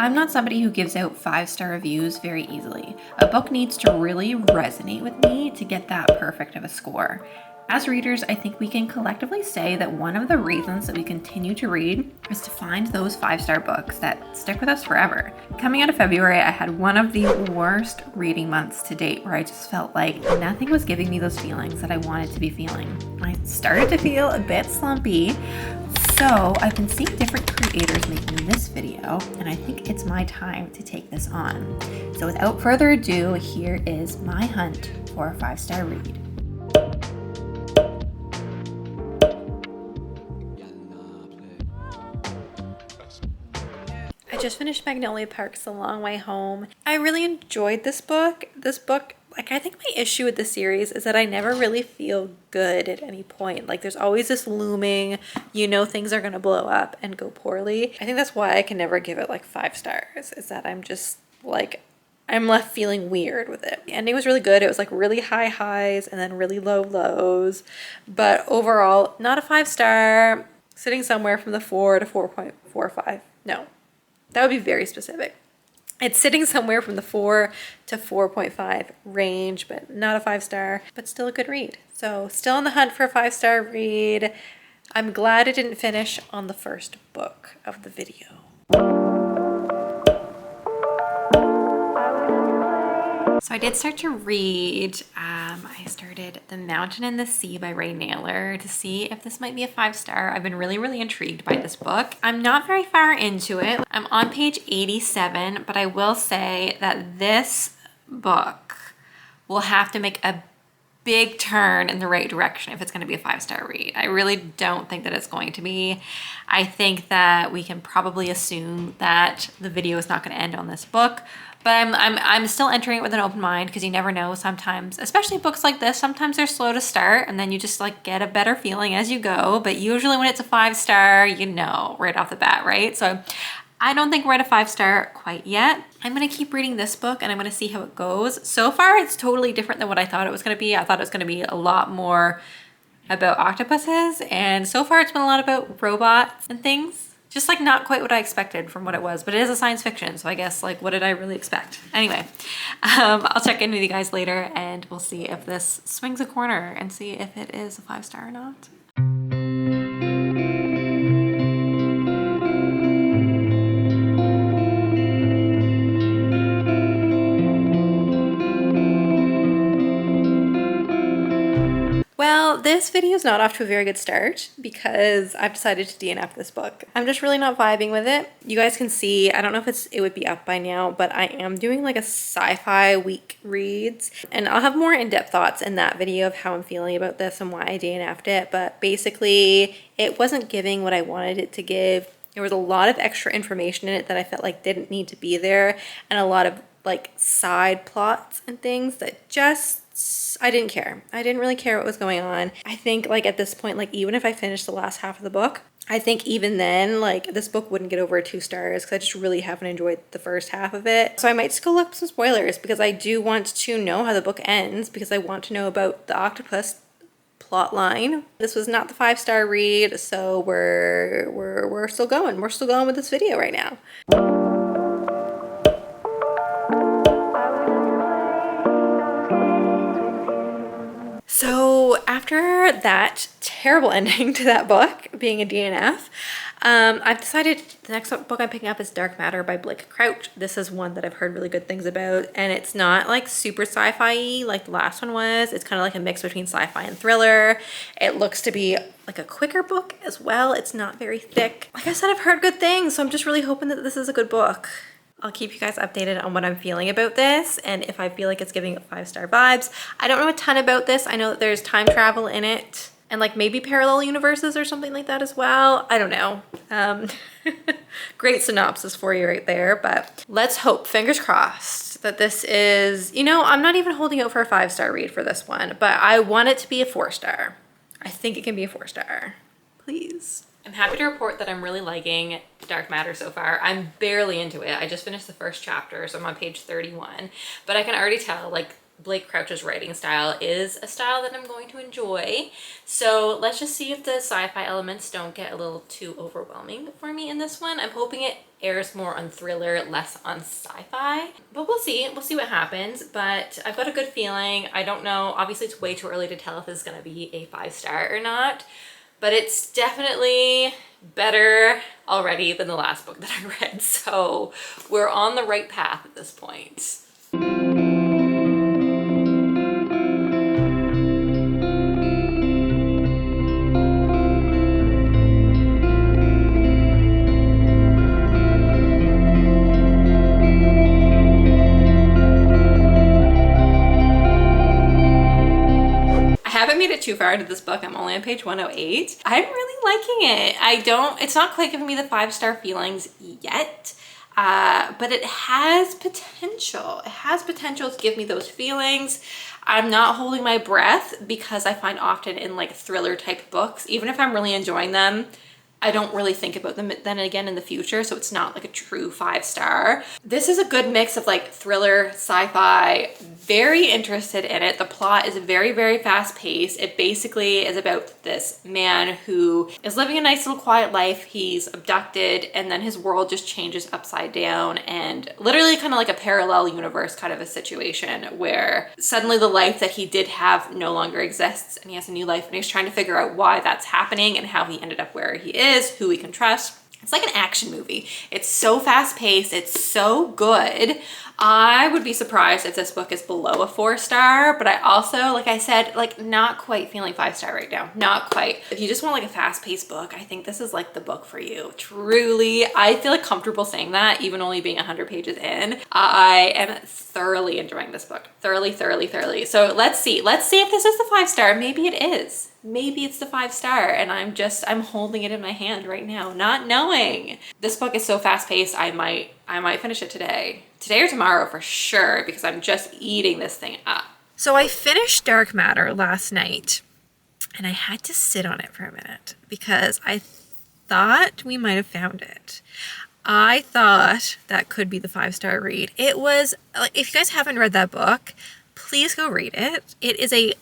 I'm not somebody who gives out 5-star reviews very easily. A book needs to really resonate with me to get that perfect of a score. As readers, I think we can collectively say that one of the reasons that we continue to read is to find those 5-star books that stick with us forever. Coming out of February, I had one of the worst reading months to date where I just felt like nothing was giving me those feelings that I wanted to be feeling. I started to feel a bit slumpy, so I've been seeing different creators making this video, and I think it's my time to take this on. So without further ado, here is my hunt for a 5-star read. I just finished Magnolia Parks A Long Way Home. I really enjoyed this book. I think my issue with the series is that I never really feel good at any point. Like there's always this looming, things are gonna blow up and go poorly. I think that's why I can never give it like 5 stars, is that I'm just like, I'm left feeling weird with it. The ending was really good. It was like really high highs and then really low lows. But overall, not a 5-star, sitting somewhere from the 4 to 4.45. No. That would be very specific. It's sitting somewhere from the 4 to 4.5 range, but not a 5-star, but still a good read. So still on the hunt for a 5-star read. I'm glad I didn't finish on the first book of the video. So I did start to read. I started The Mountain and the Sea by Ray Nayler to see if this might be a 5-star. I've been really intrigued by this book. I'm not very far into it. I'm on page 87, but I will say that this book will have to make a big turn in the right direction if it's going to be a 5-star read. I really don't think that it's going to be. I think that we can probably assume that the video is not going to end on this book. But I'm still entering it with an open mind because you never know sometimes, especially books like this, sometimes they're slow to start and then you just like get a better feeling as you go. But usually when it's a 5-star, right off the bat, right? So I don't think we're at a 5-star quite yet. I'm gonna keep reading this book and I'm gonna see how it goes. So far, it's totally different than what I thought it was gonna be. I thought it was gonna be a lot more about octopuses, and so far it's been a lot about robots and things. Just like not quite what I expected from what it was, but it is a science fiction. So I guess like, what did I really expect? Anyway, I'll check in with you guys later and we'll see if this swings a corner and see if it is a 5-star or not. Well, this video is not off to a very good start because I've decided to DNF this book. I'm just really not vibing with it. You guys can see, I don't know if it would be up by now, but I am doing like a sci-fi week reads, and I'll have more in-depth thoughts in that video of how I'm feeling about this and why I DNF'd it. But basically, it wasn't giving what I wanted it to give. There was a lot of extra information in it that I felt like didn't need to be there, and a lot of like side plots and things that just, I didn't care. I didn't really care what was going on. I think like at this point, like even if I finished the last half of the book, I think even then like this book wouldn't get over 2 stars because I just really haven't enjoyed the first half of it. So I might just go look up some spoilers because I do want to know how the book ends, because I want to know about the octopus plot line. This was not the 5-star read, so we're still going. We're still going with this video right now. So after that terrible ending to that book, being a DNF, I've decided the next book I'm picking up is Dark Matter by Blake Crouch. This is one that I've heard really good things about, and it's not like super sci-fi like the last one was. It's kind of like a mix between sci-fi and thriller. It looks to be like a quicker book as well. It's not very thick. Like I said, I've heard good things, so I'm just really hoping that this is a good book. I'll keep you guys updated on what I'm feeling about this and if I feel like it's giving it 5-star vibes. I don't know a ton about this. I know that there's time travel in it and like maybe parallel universes or something like that as well. I don't know. Great synopsis for you right there, but let's hope, fingers crossed, that this is, I'm not even holding out for a 5-star read for this one, but I want it to be a 4-star. I think it can be a 4-star, please. I'm happy to report that I'm really liking Dark Matter so far. I'm barely into it. I just finished the first chapter, so I'm on page 31. But I can already tell, like, Blake Crouch's writing style is a style that I'm going to enjoy. So let's just see if the sci-fi elements don't get a little too overwhelming for me in this one. I'm hoping it airs more on thriller, less on sci-fi, but we'll see. We'll see what happens, but I've got a good feeling. I don't know. Obviously, it's way too early to tell if this is going to be a 5-star or not, but it's definitely better already than the last book that I read. So we're on the right path at this point. Made it too far into this book. I'm only on page 108. I'm really liking it. It's not quite giving me the 5-star feelings yet, but it has potential. It has potential to give me those feelings. I'm not holding my breath because I find often in like thriller type books, even if I'm really enjoying them, I don't really think about them then again in the future, so it's not like a true 5-star. This is a good mix of like thriller, sci-fi, very interested in it. The plot is very, very fast paced. It basically is about this man who is living a nice little quiet life. He's abducted and then his world just changes upside down, and literally kind of like a parallel universe kind of a situation where suddenly the life that he did have no longer exists and he has a new life, and he's trying to figure out why that's happening and how he ended up where he is, who we can trust. It's like an action movie. It's so fast paced. It's so good. I would be surprised if this book is below a 4-star, but I also, like I said, like not quite feeling 5-star right now. Not quite. If you just want like a fast paced book, I think this is like the book for you. Truly, I feel like comfortable saying that even only being 100 pages in. I am thoroughly enjoying this book. Thoroughly, thoroughly, thoroughly. So let's see. Let's see if this is the 5-star. Maybe it is. Maybe it's the 5-star and I'm holding it in my hand right now, not knowing. This book is so fast paced, I might finish it today or tomorrow for sure, because I'm just eating this thing up. So I finished Dark Matter last night and I had to sit on it for a minute because I thought we might have found it. I thought that could be the 5-star read. It was, if you guys haven't read that book, please go read it. It is a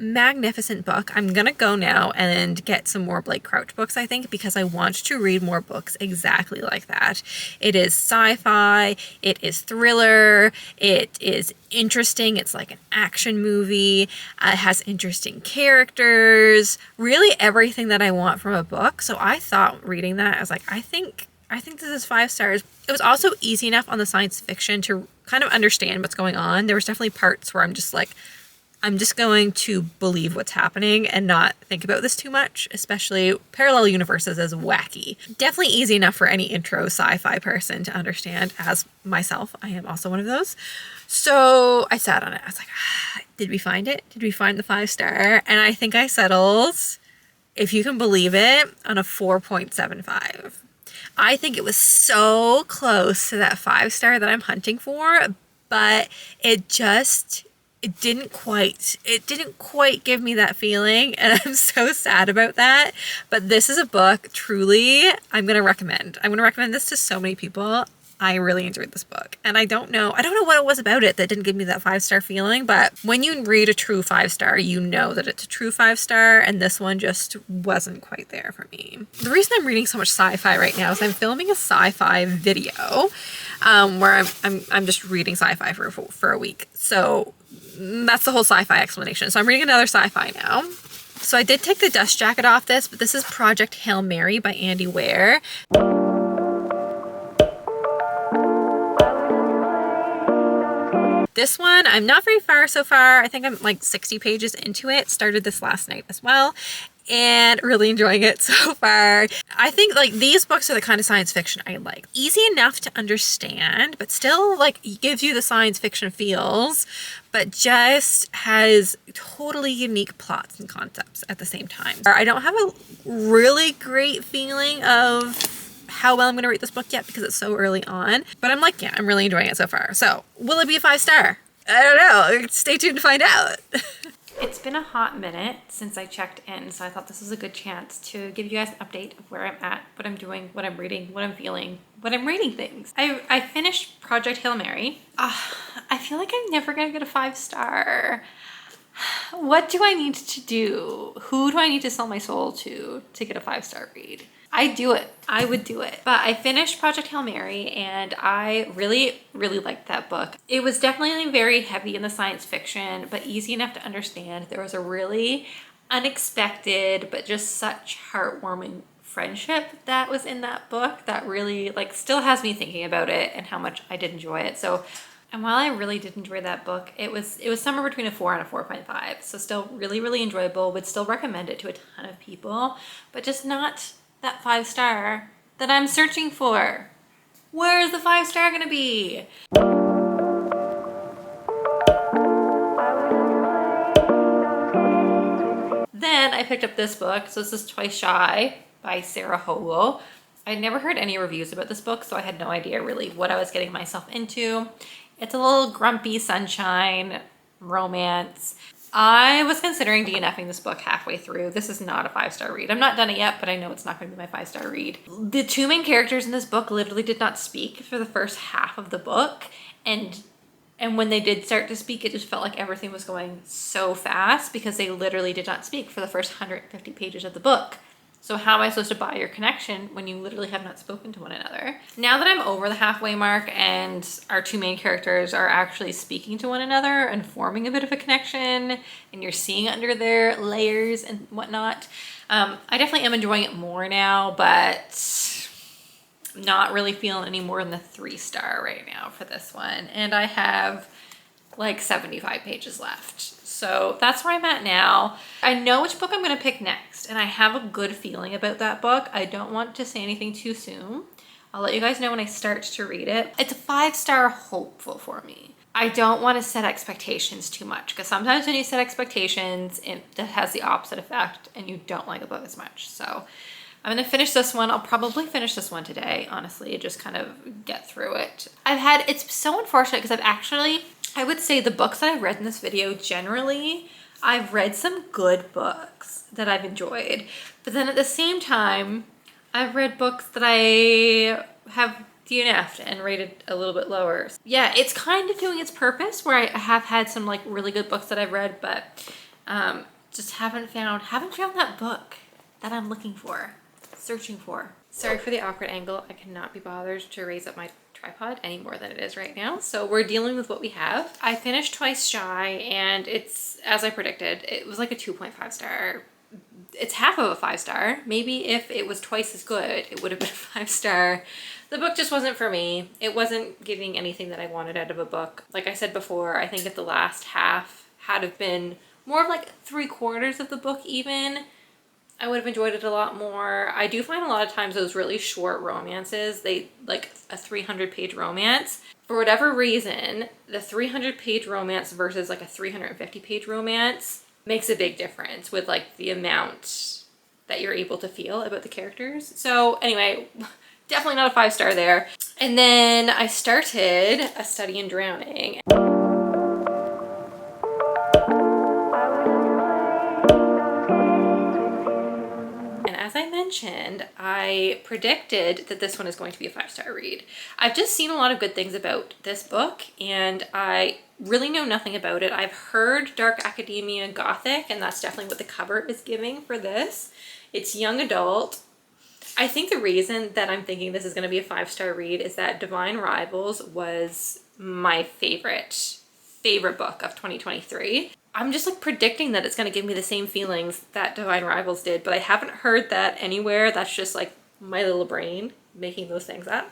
magnificent book. I'm gonna go now and get some more Blake Crouch books, I think, because I want to read more books exactly like that. It is sci-fi, it is thriller, it is interesting, it's like an action movie, it has interesting characters, really everything that I want from a book. So I thought reading that, I was like, I think this is 5 stars. It was also easy enough on the science fiction to kind of understand what's going on. There was definitely parts where I'm just like, I'm just going to believe what's happening and not think about this too much, especially parallel universes as wacky. Definitely easy enough for any intro sci-fi person to understand, as myself. I am also one of those. So I sat on it. I was like, did we find it? Did we find the 5-star? And I think I settled, if you can believe it, on a 4.75. I think it was so close to that 5-star that I'm hunting for, but it didn't quite give me that feeling, and I'm so sad about that. But this is a book truly I'm going to recommend. I'm going to recommend this to so many people. I really enjoyed this book, and I don't know what it was about it that didn't give me that 5-star feeling, but when you read a true 5-star, you know that it's a true 5-star, and this one just wasn't quite there for me. The reason I'm reading so much sci-fi right now is I'm filming a sci-fi video where I'm just reading sci-fi for a week. So that's the whole sci-fi explanation. So I'm reading another sci-fi now. So I did take the dust jacket off this, but this is Project Hail Mary by Andy Weir. This one, I'm not very far so far. I think I'm like 60 pages into it. Started this last night as well, and really enjoying it so far. I think like these books are the kind of science fiction I like. Easy enough to understand, but still like gives you the science fiction feels, but just has totally unique plots and concepts at the same time. I don't have a really great feeling of how well I'm going to rate this book yet because it's so early on, but I'm like, yeah, I'm really enjoying it so far. So will it be a 5-star? I don't know. Stay tuned to find out. It's been a hot minute since I checked in, so I thought this was a good chance to give you guys an update of where I'm at, what I'm doing, what I'm reading, what I'm feeling, what I'm rating things. I finished Project Hail Mary. I feel like I'm never gonna get a 5-star. What do I need to do? Who do I need to sell my soul to get a 5-star read? I'd do it. I would do it. But I finished Project Hail Mary and I really, really liked that book. It was definitely very heavy in the science fiction, but easy enough to understand. There was a really unexpected, but just such heartwarming friendship that was in that book that really like still has me thinking about it and how much I did enjoy it. So, and while I really did enjoy that book, it was somewhere between a 4 and a 4.5. So still really, really enjoyable. Would still recommend it to a ton of people, but just not that 5-star that I'm searching for. Where is the 5-star gonna be? Then I picked up this book. So this is Tce Shy by Hogle. I'd never heard any reviews about this book, so I had no idea really what I was getting myself into. It's a little grumpy sunshine romance. I was considering DNFing this book halfway through. This is not a 5-star read. I'm not done it yet, but I know it's not going to be my 5-star read. The two main characters in this book literally did not speak for the first half of the book. And when they did start to speak, it just felt like everything was going so fast because they literally did not speak for the first 150 pages of the book. So how am I supposed to buy your connection when you literally have not spoken to one another? Now that I'm over the halfway mark and our two main characters are actually speaking to one another and forming a bit of a connection and you're seeing under their layers and whatnot, I definitely am enjoying it more now, but not really feeling any more than the 3-star right now for this one. And I have like 75 pages left. So that's where I'm at now. I know which book I'm gonna pick next and I have a good feeling about that book. I don't want to say anything too soon. I'll let you guys know when I start to read it. It's a 5-star hopeful for me. I don't want to set expectations too much because sometimes when you set expectations, that has the opposite effect and you don't like a book as much. So I'm gonna finish this one. I'll probably finish this one today, honestly, just kind of get through it. It's so unfortunate because I would say the books that I've read in this video, generally, I've read some good books that I've enjoyed. But then at the same time, I've read books that I have DNF'd and rated a little bit lower. Yeah, it's kind of doing its purpose where I have had some like really good books that I've read, but just haven't found that book that I'm looking for, searching for. Sorry for the awkward angle. I cannot be bothered to raise up my tripod any more than it is right now. So we're dealing with what we have. I finished Tce Shy and it's, as I predicted, it was like a 2.5 star. It's half of a 5-star. Maybe if it was twice as good, it would have been a 5-star. The book just wasn't for me. It wasn't giving anything that I wanted out of a book. Like I said before, I think if the last half had have been more of like 3/4 of the book even, I would have enjoyed it a lot more. I do find a lot of times those really short romances, they like a 300-page romance. For whatever reason, the 300-page romance versus like a 350-page romance makes a big difference with like the amount that you're able to feel about the characters. So anyway, definitely not a 5-star there. And then I started A Study in Drowning. As I mentioned, I predicted that this one is going to be a 5-star read. I've just seen a lot of good things about this book and I really know nothing about it. I've heard dark academia gothic and that's definitely what the cover is giving for this. It's young adult. I think the reason that I'm thinking this is going to be a 5-star read is that Divine Rivals was my favorite book of 2023. I'm just like predicting that it's going to give me the same feelings that Divine Rivals did, but I haven't heard that anywhere. That's just like my little brain making those things up.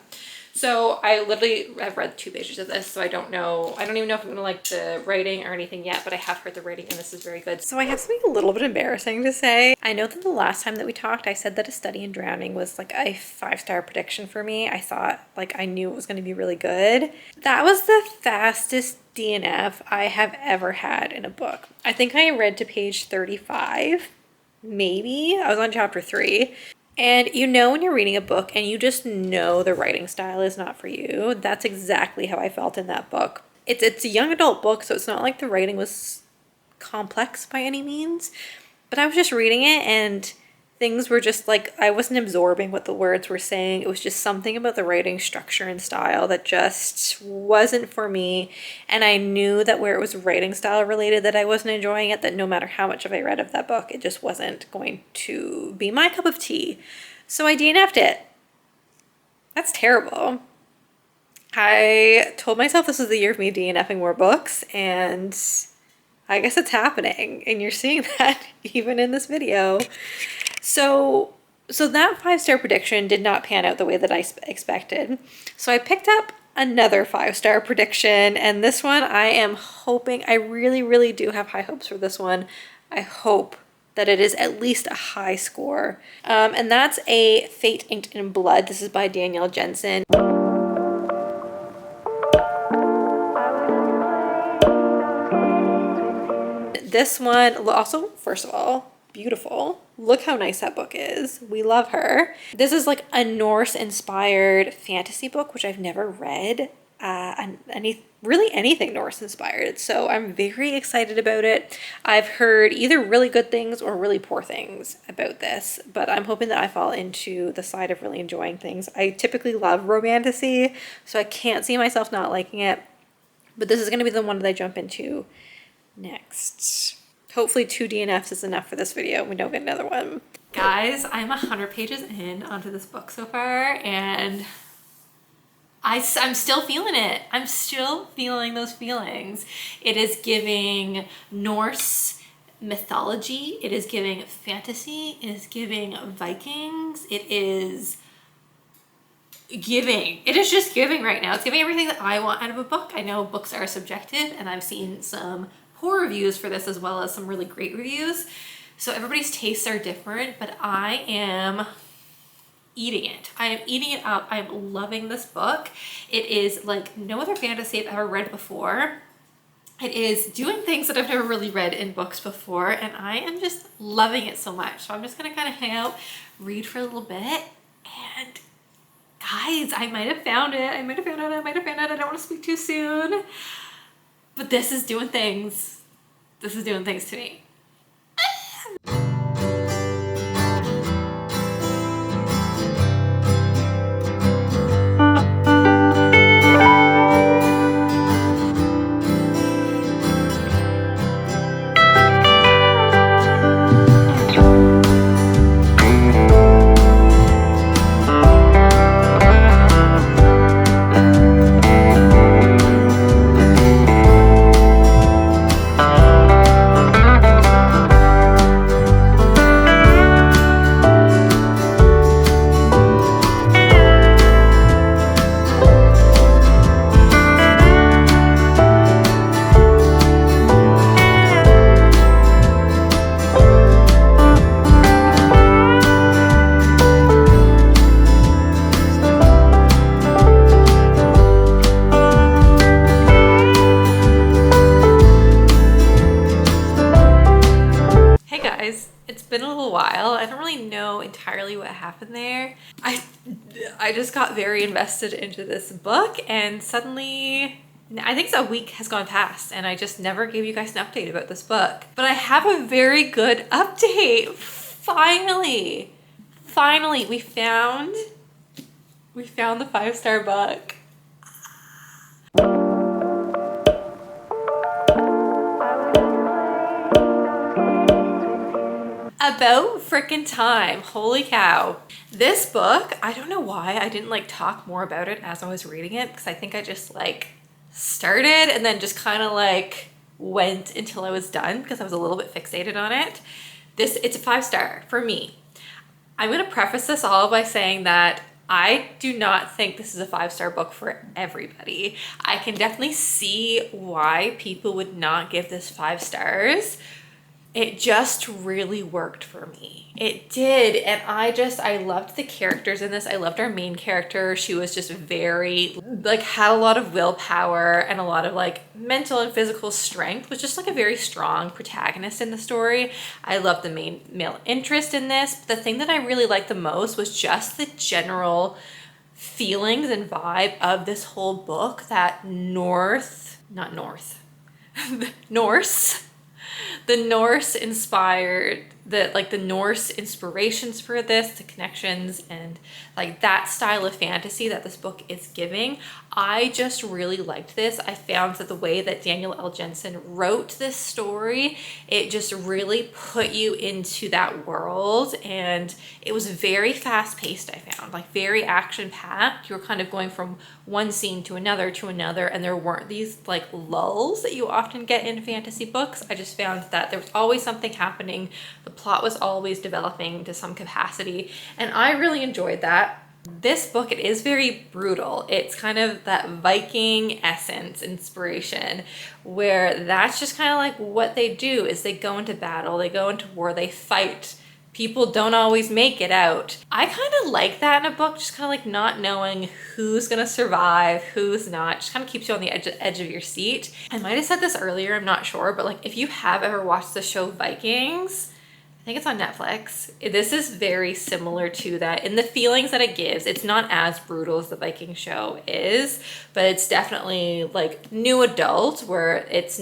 So I literally have read 2 pages of this, so I don't know. I don't even know if I'm going to like the writing or anything yet, but I have heard the writing and this is very good. So I have something a little bit embarrassing to say. I know that the last time that we talked, I said that A Study in Drowning was like a 5-star prediction for me. I thought like I knew it was going to be really good. That was the fastest DNF I have ever had in a book. I think I read to page 35, maybe. I was on chapter 3. And you know when you're reading a book and you just know the writing style is not for you, that's exactly how I felt in that book. It's a young adult book, so it's not like the writing was complex by any means, but I was just reading it and things were just like, I wasn't absorbing what the words were saying. It was just something about the writing structure and style that just wasn't for me. And I knew that where it was writing style related that I wasn't enjoying it, that no matter how much of I read of that book, it just wasn't going to be my cup of tea. So I DNF'd it. That's terrible. I told myself this was the year of me DNFing more books, and I guess it's happening, and you're seeing that even in this video. So that 5-star prediction did not pan out the way that I expected. So I picked up another 5-star prediction, and this one I am hoping, I really, really do have high hopes for this one. I hope that it is at least a high score. And that's a Fate Inked in Blood. This is by Danielle Jensen. This one, also, first of all, beautiful. Look how nice that book is. We love her. This is like a Norse-inspired fantasy book, which I've never read. Really anything Norse-inspired. So I'm very excited about it. I've heard either really good things or really poor things about this, but I'm hoping that I fall into the side of really enjoying things. I typically love romantasy, so I can't see myself not liking it. But this is going to be the one that I jump into next. Hopefully 2 DNFs is enough for this video. We don't get another one. Guys, I'm 100 pages in onto this book so far, and I'm still feeling it. I'm still feeling those feelings. It is giving Norse mythology. It is giving fantasy. It is giving Vikings. It is just giving right now. It's giving everything that I want out of a book. I know books are subjective, and I've seen some poor reviews for this as well as some really great reviews. So everybody's tastes are different, but I am eating it. I am eating it up. I'm loving this book. It is like no other fantasy I've ever read before. It is doing things that I've never really read in books before, and I am just loving it so much. So I'm just gonna kind of hang out, read for a little bit, and guys, I might have found it. I might have found out. I don't want to speak too soon. But this is doing things. This is doing things to me. Entirely what happened there. I just got very invested into this book, and suddenly I think a week has gone past and I just never gave you guys an update about this book. But I have a very good update. Finally we found the 5-star book. About frickin' time. Holy cow. This book, I don't know why I didn't like talk more about it as I was reading it, because I think I just like started and then just kind of like went until I was done because I was a little bit fixated on it. It's a 5-star for me. I'm going to preface this all by saying that I do not think this is a 5-star book for everybody. I can definitely see why people would not give this 5 stars. It just really worked for me. It did. And I loved the characters in this. I loved our main character. She was just very, like, had a lot of willpower and a lot of like mental and physical strength, was just like a very strong protagonist in the story. I loved the main male interest in this. But the thing that I really liked the most was just the general feelings and vibe of this whole book, that Norse the Norse inspired, the Norse inspirations for this, the connections and like that style of fantasy that this book is giving. I just really liked this. I found that the way that Danielle L. Jensen wrote this story, it just really put you into that world, and it was very fast paced. I found like very action packed. You were kind of going from one scene to another, and there weren't these like lulls that you often get in fantasy books. I just found that there was always something happening. The plot was always developing to some capacity, and I really enjoyed that. This book, it is very brutal. It's kind of that Viking essence inspiration, where that's just kind of like what they do is they go into battle, they go into war, they fight. People don't always make it out. I kind of like that in a book, just kind of like not knowing who's gonna survive, who's not. Just kind of keeps you on the edge of your seat. I might have said this earlier, I'm not sure, but like if you have ever watched the show Vikings, I think it's on Netflix. This is very similar to that in the feelings that it gives. It's not as brutal as the Viking show is, but it's definitely like new adult, where it's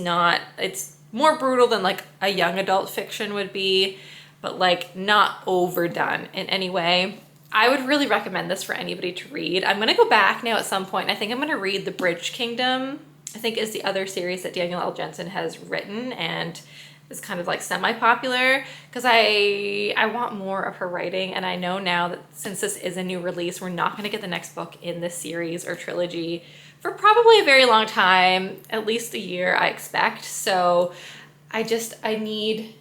more brutal than like a young adult fiction would be, but like not overdone in any way. I would really recommend this for anybody to read. I'm gonna go back now at some point. I think I'm gonna read The Bridge Kingdom, I think is the other series that Danielle L. Jensen has written and is kind of like semi-popular, because I want more of her writing, and I know now that since this is a new release, we're not going to get the next book in this series or trilogy for probably a very long time, at least a year I expect. So I need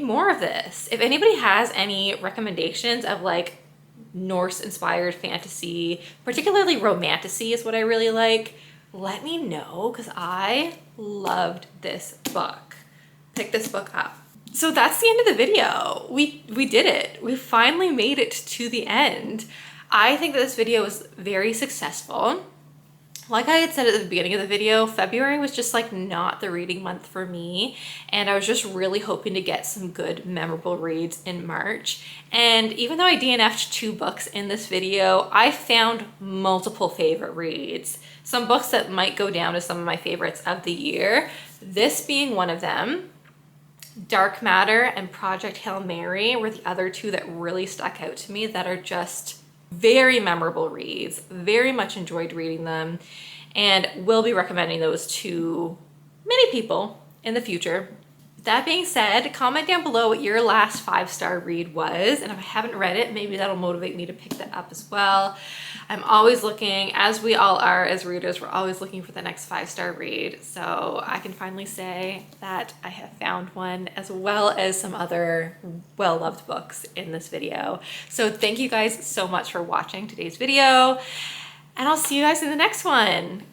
more of this. If anybody has any recommendations of like Norse inspired fantasy, particularly romantasy is what I really like, let me know, because I loved this book. Pick this book up. So that's the end of the video. We did it. We finally made it to the end. I think that this video was very successful. Like I had said at the beginning of the video, February was just like not the reading month for me, and I was just really hoping to get some good memorable reads in March. And even though I DNF'd 2 books in this video, I found multiple favorite reads. Some books that might go down as some of my favorites of the year, this being one of them. Dark Matter and Project Hail Mary were the other 2 that really stuck out to me, that are just very memorable reads. Very much enjoyed reading them, and will be recommending those to many people in the future. That being said, comment down below what your last 5-star read was, and if I haven't read it, maybe that'll motivate me to pick that up as well. I'm always looking, as we all are as readers, we're always looking for the next 5-star read. So I can finally say that I have found one, as well as some other well-loved books in this video. So thank you guys so much for watching today's video, and I'll see you guys in the next one.